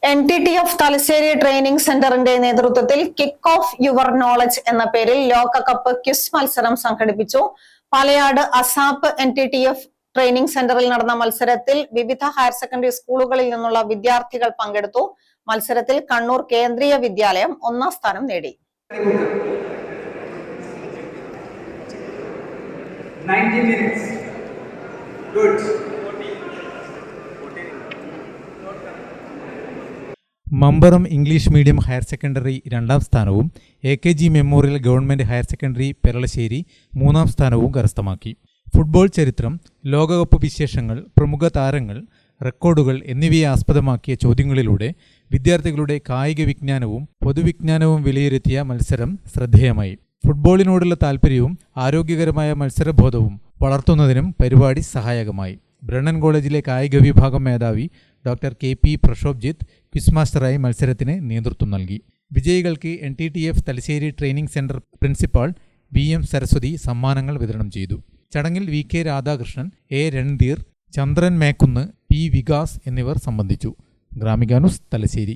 NTTF Thalassery training സെന്ററിന്റെ നേതൃത്വത്തിൽ kick off your knowledge എന്ന പേരിൽ ലോകകപ്പ് ക്വിസ് മത്സരം സംഘടിപ്പിച്ചു. പാലയാട് അസാപ്പ് NTTF ട്രെയിനിംഗ് സെന്ററിൽ നടന്ന മത്സരത്തിൽ വിവിധ ഹയർ സെക്കൻഡറി സ്കൂളുകളിൽ നിന്നുള്ള വിദ്യാർത്ഥികൾ പങ്കെടുത്തു. മത്സരത്തിൽ കണ്ണൂർ കേന്ദ്രീയ വിദ്യാലയം ഒന്നാം സ്ഥാനം നേടി. 90 minutes. Good. Mambaram English medium higher secondary 2ാം സ്ഥാനവും AKG memorial government higher secondary Peralassery 3ാം സ്ഥാനവും കരസ്ഥമാക്കി. ഫുട്ബോൾ ചരിത്രം, ലോകകപ്പ് വിശേഷങ്ങൾ, പ്രമുഖ താരങ്ങൾ, റെക്കോർഡുകൾ എന്നിവയെ ആസ്പദമാക്കിയ ചോദ്യങ്ങളിലൂടെ വിദ്യാർത്ഥികളുടെ കായിക വിജ്ഞാനവും പൊതുവിജ്ഞാനവും വിലയിരുത്തിയ മത്സരം ശ്രദ്ധേയമായി. ഫുട്ബോളിനോടുള്ള താൽപ്പര്യവും ആരോഗ്യകരമായ മത്സരബോധവും വളർത്തുന്നതിനും പരിപാടി സഹായകമായി. ബ്രണ്ണൻ കോളേജിലെ കായിക വിഭാഗം മേധാവി ഡോക്ടർ KP പ്രക്ഷോഭ്ജിത്ത് ക്വിസ് മാസ്റ്ററായി മത്സരത്തിന് നേതൃത്വം നൽകി. വിജയികൾക്ക് NTTF Thalassery training centre principal BM Saraswathi സമ്മാനങ്ങൾ വിതരണം ചെയ്തു. ചടങ്ങിൽ VK Radhakrishnan, A Randhir, Chandran Mekkunnu, P Vikas എന്നിവർ സംബന്ധിച്ചു. ഗ്രാമിക ന്യൂസ്, തലശ്ശേരി.